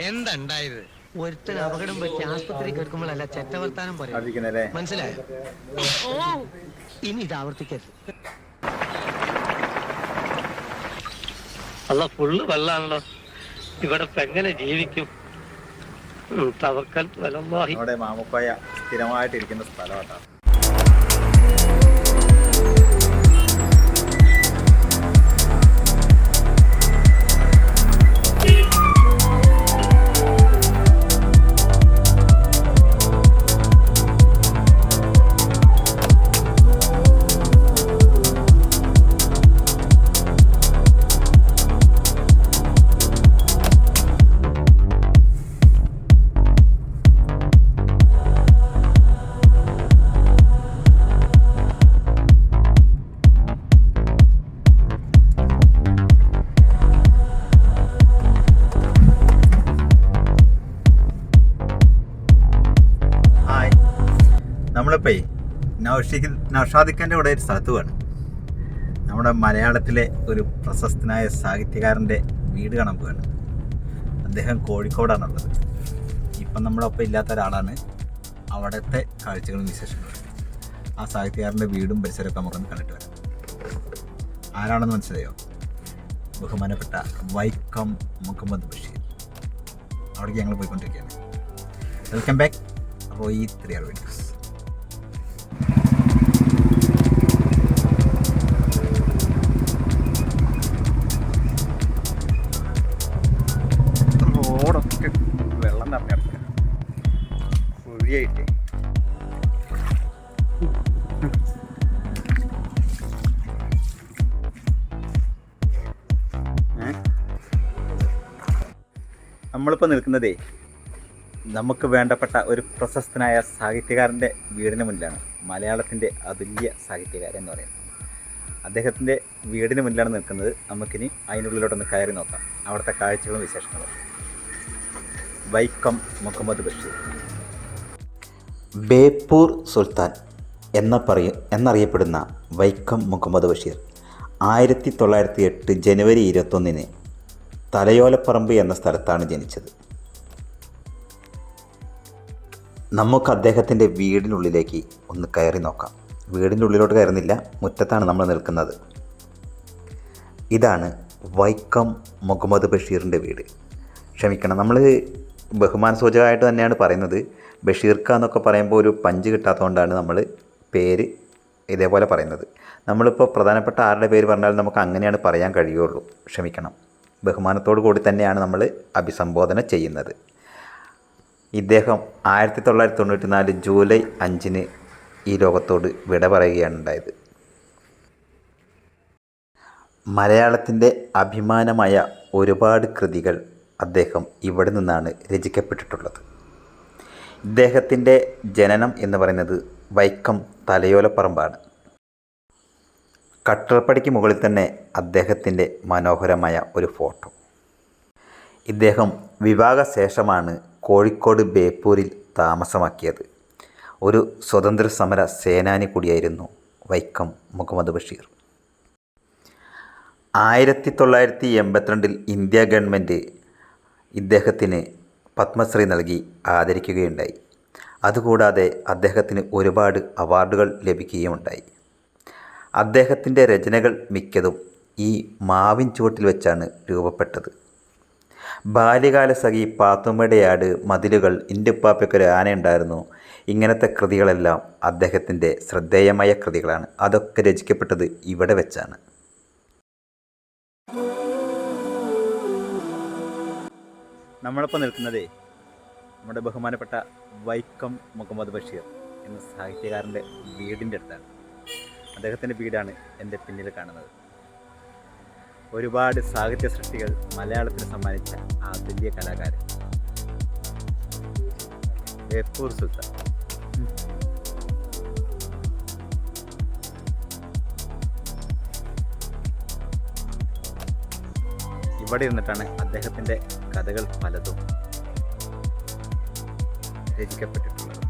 എന്തുണ്ടായത്? ഒരുത്തൻ അപകടം പറ്റി ആസ്പത്രി കിടക്കുമ്പോഴല്ല ചെറ്റവർത്താനം പറയും. മനസ്സിലായോ? ഇനി ഇത് ആവർത്തിക്കരുത്. അല്ല, ഫുള്ള് വെള്ളാണല്ലോ. ഇവിടെ ഇപ്പൊ എങ്ങനെ ജീവിക്കും? തവക്കൽ വലല്ലാഹി. നമ്മുടെ മാമുക്കോയ സ്ഥിരമായിട്ടിരിക്കുന്ന സ്ഥലമാട്ടോ. നമ്മളിപ്പോ നൗഷാദിഖാൻ്റെ കൂടെ ഒരു സ്ഥലത്ത് വേണം. നമ്മുടെ മലയാളത്തിലെ ഒരു പ്രശസ്തനായ സാഹിത്യകാരൻ്റെ വീട് കാണാൻ പോവാണ്. അദ്ദേഹം കോഴിക്കോടാണുള്ളത്. ഇപ്പം നമ്മുടെ ഒപ്പം ഇല്ലാത്ത ഒരാളാണ്. അവിടുത്തെ കാഴ്ചകളും വിശേഷങ്ങളും ആ സാഹിത്യകാരൻ്റെ വീടും പരിസരമൊക്കെ നമുക്കൊന്ന് കണ്ടിട്ട് വരാം. ആരാണെന്ന് മനസ്സിലായോ? ബഹുമാനപ്പെട്ട വൈക്കം മുഹമ്മദ് ബഷീർ. അവിടേക്ക് ഞങ്ങൾ പോയിക്കൊണ്ടിരിക്കുകയാണ്. Welcome back Roy 3R videos. റോഡൊക്കെ വെള്ളം നിറഞ്ഞിടക്കുക, കുഴിയായിട്ട്. നമ്മളിപ്പോൾ നിൽക്കുന്നതേ നമുക്ക് വേണ്ടപ്പെട്ട ഒരു പ്രശസ്തനായ സാഹിത്യകാരൻ്റെ വീടിന് മുന്നിലാണ്. മലയാളത്തിൻ്റെ അതുല്യ സാഹിത്യകാരൻ എന്ന് പറയുന്നത് അദ്ദേഹത്തിൻ്റെ വീടിന് മുന്നിലാണ് നിൽക്കുന്നത്. നമുക്കിനി അതിനുള്ളിലോട്ടൊന്ന് കയറി നോക്കാം, അവിടുത്തെ കാഴ്ചകളും വിശേഷങ്ങളും. വൈക്കം ബഷീർ, ബേപ്പൂർ സുൽത്താൻ എന്നറിയപ്പെടുന്ന വൈക്കം മുഹമ്മദ് ബഷീർ 1908 ജനുവരി 21 തലയോലപ്പറമ്പ് എന്ന സ്ഥലത്താണ് ജനിച്ചത്. നമുക്ക് അദ്ദേഹത്തിൻ്റെ വീടിനുള്ളിലേക്ക് ഒന്ന് കയറി നോക്കാം. വീടിൻ്റെ ഉള്ളിലോട്ട് കയറുന്നില്ല, മുറ്റത്താണ് നമ്മൾ നിൽക്കുന്നത്. ഇതാണ് വൈക്കം മുഹമ്മദ് ബഷീറിൻ്റെ വീട്. ക്ഷമിക്കണം, നമ്മൾ ബഹുമാന സൂചകമായിട്ട് തന്നെയാണ് പറയുന്നത്. ബഷീർക്ക എന്നൊക്കെ പറയുമ്പോൾ ഒരു പഞ്ച് കിട്ടാത്തതുകൊണ്ടാണ് നമ്മൾ പേര് ഇതേപോലെ പറയുന്നത്. നമ്മളിപ്പോൾ പ്രധാനപ്പെട്ട ആരുടെ പേര് പറഞ്ഞാലും നമുക്ക് അങ്ങനെയാണ് പറയാൻ കഴിയുള്ളൂ. ക്ഷമിക്കണം, ബഹുമാനത്തോടു കൂടി തന്നെയാണ് നമ്മൾ അഭിസംബോധന ചെയ്യുന്നത്. ഇദ്ദേഹം 1994 ജൂലൈ 5 ഈ ലോകത്തോട് വിട പറയുകയാണ് ഉണ്ടായത്. മലയാളത്തിൻ്റെ അഭിമാനമായ ഒരുപാട് കൃതികൾ അദ്ദേഹം ഇവിടെ നിന്നാണ് രചിക്കപ്പെട്ടിട്ടുള്ളത്. ഇദ്ദേഹത്തിൻ്റെ ജനനം എന്ന് പറയുന്നത് വൈക്കം തലയോലപ്പറമ്പാണ്. കട്ടളപ്പടിക്ക് മുകളിൽ തന്നെ അദ്ദേഹത്തിൻ്റെ മനോഹരമായ ഒരു ഫോട്ടോ. ഇദ്ദേഹം വിവാഹശേഷമാണ് കോഴിക്കോട് ബേപ്പൂരിൽ താമസമാക്കിയത്. ഒരു സ്വതന്ത്ര സമര സേനാനി കൂടിയായിരുന്നു വൈക്കം മുഹമ്മദ് ബഷീർ. 1982 ഇന്ത്യ ഗവൺമെൻറ് ഇദ്ദേഹത്തിന് പത്മശ്രീ നൽകി ആദരിക്കുകയുണ്ടായി. അതുകൂടാതെ അദ്ദേഹത്തിന് ഒരുപാട് അവാർഡുകൾ ലഭിക്കുകയുമുണ്ടായി. അദ്ദേഹത്തിൻ്റെ രചനകൾ മിക്കതും ഈ മാവിൻ ചുവട്ടിൽ വെച്ചാണ് രൂപപ്പെട്ടത്. ബാല്യകാല സഖി, പാത്തുമ്മയുടെ ആട്, മതിലുകൾ, ഇൻ്റുപ്പാപ്പയ്ക്കൊരു ആനയുണ്ടായിരുന്നു, ഇങ്ങനത്തെ കൃതികളെല്ലാം അദ്ദേഹത്തിൻ്റെ ശ്രദ്ധേയമായ കൃതികളാണ്. അതൊക്കെ രചിക്കപ്പെട്ടത് ഇവിടെ വെച്ചാണ്. നമ്മളിപ്പോൾ നിൽക്കുന്നതേ നമ്മുടെ ബഹുമാനപ്പെട്ട വൈക്കം മുഹമ്മദ് ബഷീർ എന്ന സാഹിത്യകാരൻ്റെ വീടിൻ്റെ അടുത്താണ്. അദ്ദേഹത്തിൻ്റെ വീടാണ് എൻ്റെ പിന്നിൽ കാണുന്നത്. ഒരുപാട് സാഹിത്യ സൃഷ്ടികൾ മലയാളത്തിന് സമ്മാനിച്ച അതുല്യ കലാകാരൻ ബേപ്പൂർ സുൽത്താൻ. ഇവിടെ ഇരുന്നിട്ടാണ് അദ്ദേഹത്തിൻ്റെ കഥകൾ പലതും രചിക്കപ്പെട്ടിട്ടുള്ളത്.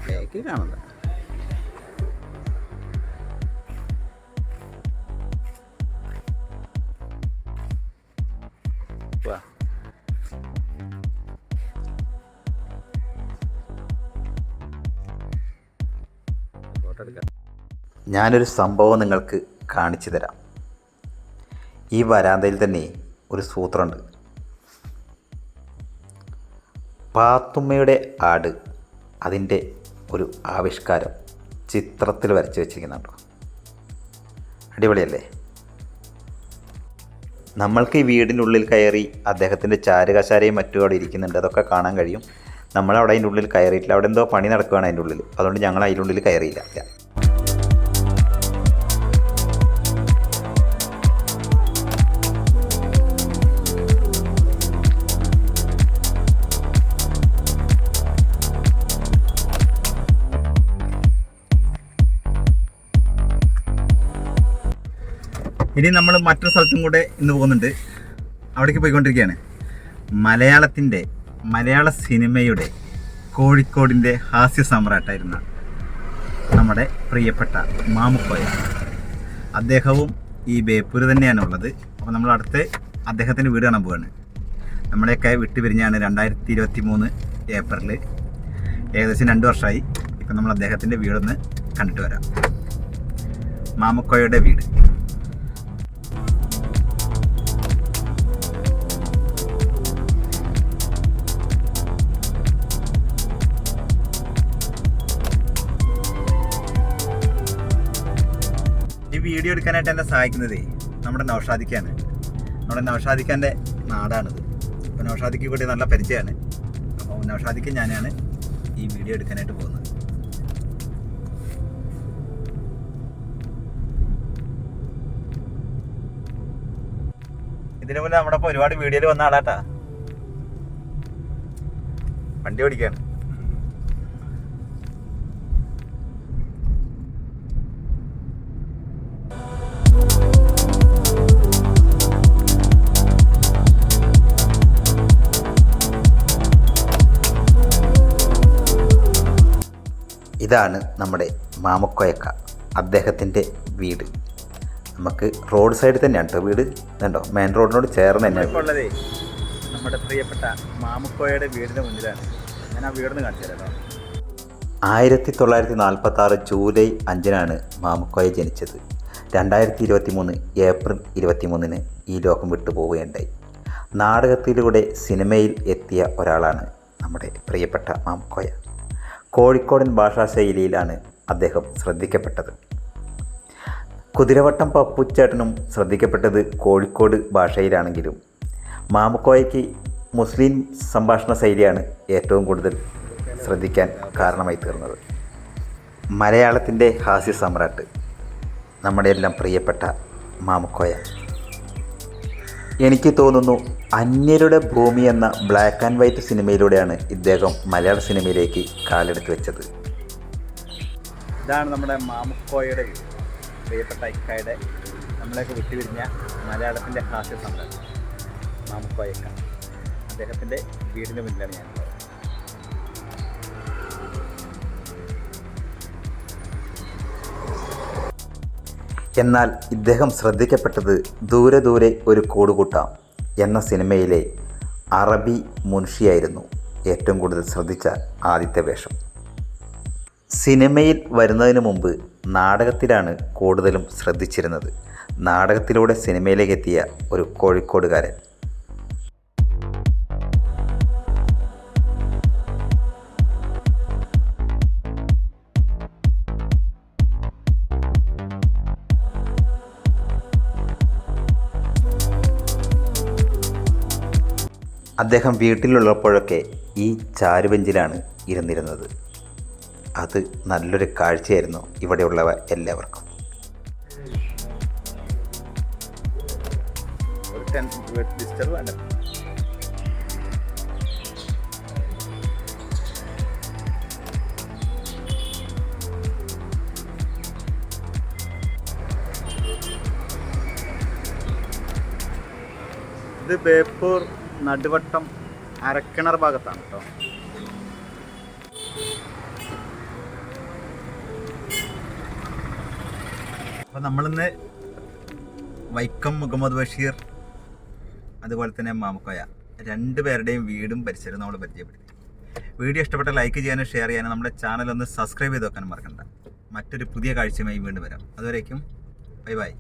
ബാക്കിൽ കാണുന്നത് വാ. ഞാനൊരു സംഭവം നിങ്ങൾക്ക് കാണിച്ചു തരാം. ഈ വരാന്തയിൽ തന്നെ ഒരു സൂത്രമുണ്ട്. പാത്തുമ്മയുടെ ആട്, അതിൻ്റെ ഒരു ആവിഷ്കാരം ചിത്രത്തിൽ വരച്ച് വെച്ചിരിക്കുന്നുണ്ടോ? അടിപൊളിയല്ലേ? നമ്മൾക്ക് ഈ വീടിനുള്ളിൽ കയറി അദ്ദേഹത്തിൻ്റെ ചാരുകശാരയും മറ്റും അവിടെ ഇരിക്കുന്നുണ്ട്, അതൊക്കെ കാണാൻ കഴിയും. നമ്മളവിടെ അതിൻ്റെ ഉള്ളിൽ കയറിയിട്ടില്ല. അവിടെ എന്തോ പണി നടക്കുകയാണ് അതിൻ്റെ ഉള്ളിൽ, അതുകൊണ്ട് ഞങ്ങൾ അതിൻ്റെ ഉള്ളിൽ കയറിയില്ല. ഇനി നമ്മൾ മറ്റൊരു സ്ഥലത്തും കൂടെ ഇന്ന് പോകുന്നുണ്ട്. അവിടേക്ക് പോയിക്കൊണ്ടിരിക്കുകയാണ്. മലയാള സിനിമയുടെ കോഴിക്കോടിൻ്റെ ഹാസ്യ സമ്രാട്ടായിരുന്ന നമ്മുടെ പ്രിയപ്പെട്ട മാമുക്കോയ, അദ്ദേഹവും ഈ ബേപ്പൂര് തന്നെയാണ് ഉള്ളത്. അപ്പോൾ നമ്മൾ അടുത്ത് അദ്ദേഹത്തിൻ്റെ വീട് കാണാൻ പോവുകയാണ്. നമ്മളെയൊക്കെ വിട്ടുപിരിഞ്ഞാണ് 2023 ഏപ്രിൽ. ഏകദേശം 2 വർഷമായി. ഇപ്പം നമ്മൾ അദ്ദേഹത്തിൻ്റെ വീടൊന്ന് കണ്ടിട്ട് വരാം. മാമുക്കോയുടെ വീട്. ഈ വീഡിയോ എടുക്കാനായിട്ട് എന്നെ സഹായിക്കുന്നത് നമ്മുടെ നൗഷാദിക്കാണ്. നമ്മുടെ നൗഷാദിക്കാൻ്റെ നാടാണിത്. അപ്പോൾ നൗഷാദിക്ക് കൂടി നല്ല പരിചയമാണ്. അപ്പോൾ നൗഷാദിക്ക് ഞാനാണ് ഈ വീഡിയോ എടുക്കാനായിട്ട് പോകുന്നത്. ഇതിനു മുന്നേ നമ്മുടെ ഇപ്പോൾ ഒരുപാട് വീഡിയോയിൽ വന്ന ആളാട്ടാ. വണ്ടി ഓടിക്കാണ്. ഇതാണ് നമ്മുടെ മാമുക്കോയക്ക, അദ്ദേഹത്തിൻ്റെ വീട്. നമുക്ക് റോഡ് സൈഡിൽ തന്നെയാണ് കേട്ടോ വീട്. ഇതുണ്ടോ, മെയിൻ റോഡിനോട് ചേർന്ന് തന്നെയാണ്. ഇപ്പോൾ ഉള്ളത് നമ്മുടെ പ്രിയപ്പെട്ട മാമുക്കോയുടെ വീടിന് മുന്നിലാണ്. ഞാൻ ആ വീടിന് കാണിച്ചു തരാം. 1946 ജൂലൈ 5 മാമുക്കോയ ജനിച്ചത്. 2023 ഏപ്രിൽ 23 ഈ ലോകം വിട്ടു പോവുകയുണ്ടായി. നാടകത്തിലൂടെ സിനിമയിൽ എത്തിയ ഒരാളാണ് നമ്മുടെ പ്രിയപ്പെട്ട മാമുക്കോയ. കോഴിക്കോടൻ ഭാഷാശൈലിയിലാണ് അദ്ദേഹം ശ്രദ്ധിക്കപ്പെട്ടത്. കുതിരവട്ടം പപ്പുച്ചേട്ടനും ശ്രദ്ധിക്കപ്പെട്ടത് കോഴിക്കോട് ഭാഷയിലാണെങ്കിലും മാമുക്കോയയ്ക്ക് മുസ്ലിം സംഭാഷണ ശൈലിയാണ് ഏറ്റവും കൂടുതൽ ശ്രദ്ധിക്കാൻ കാരണമായി തീർന്നത്. മലയാളത്തിൻ്റെ ഹാസ്യ സമ്രാട്ട്, നമ്മുടെ എല്ലാം പ്രിയപ്പെട്ട മാമുക്കോയ. എനിക്ക് തോന്നുന്നു അന്യരുടെ ഭൂമി എന്ന ബ്ലാക്ക് ആൻഡ് വൈറ്റ് സിനിമയിലൂടെയാണ് ഇദ്ദേഹം മലയാള സിനിമയിലേക്ക് കാലെടുത്ത് വെച്ചത്. ഇതാണ് നമ്മുടെ മാമുക്കോയുടെ വീട്. പ്രിയപ്പെട്ട ഇക്കായുടെ നമ്മളെയൊക്കെ വിട്ടുപിരിഞ്ഞ മലയാളത്തിൻ്റെ ഹാസ്യ സമ്രാട്ട് മാമുക്കോയക്ക. അദ്ദേഹത്തിൻ്റെ വീടിന് മുന്നിലാണ് ഞാൻ. എന്നാൽ ഇദ്ദേഹം ശ്രദ്ധിക്കപ്പെട്ടത് ദൂരെ ദൂരെ ഒരു കൂടുകൂട്ടാം എന്ന സിനിമയിലെ അറബി മുൻഷിയായിരുന്നു ഏറ്റവും കൂടുതൽ ശ്രദ്ധിച്ച ആദ്യത്തെ വേഷം. സിനിമയിൽ വരുന്നതിന് മുമ്പ് നാടകത്തിലാണ് കൂടുതലും ശ്രദ്ധിച്ചിരുന്നത്. നാടകത്തിലൂടെ സിനിമയിലേക്ക് എത്തിയ ഒരു കോഴിക്കോടുകാരൻ. അദ്ദേഹം വീട്ടിലുള്ളപ്പോഴൊക്കെ ഈ ചാരുബെഞ്ചിലാണ് ഇരുന്നിരുന്നത്. അത് നല്ലൊരു കാഴ്ചയായിരുന്നു ഇവിടെയുള്ളവ എല്ലാവർക്കും. ഇത് ബേപ്പൂർ നടുവട്ടം അരക്കിണർ ഭാഗത്താണ് കേട്ടോ. അപ്പോൾ നമ്മളിന്ന് വൈക്കം മുഹമ്മദ് ബഷീർ അതുപോലെ തന്നെ മാമുക്കോയ, രണ്ടുപേരുടെയും വീടും പരിസരവും നമ്മൾ പരിചയപ്പെടുത്തി. വീഡിയോ ഇഷ്ടപ്പെട്ട ലൈക്ക് ചെയ്യാനും ഷെയർ ചെയ്യാനും നമ്മുടെ ചാനൽ ഒന്ന് സബ്സ്ക്രൈബ് ചെയ്ത് വെക്കാനും മറക്കണ്ട. മറ്റൊരു പുതിയ കാഴ്ചയുമായി വീണ്ടും വരാം. അതുവരേക്കും ബൈ ബൈ.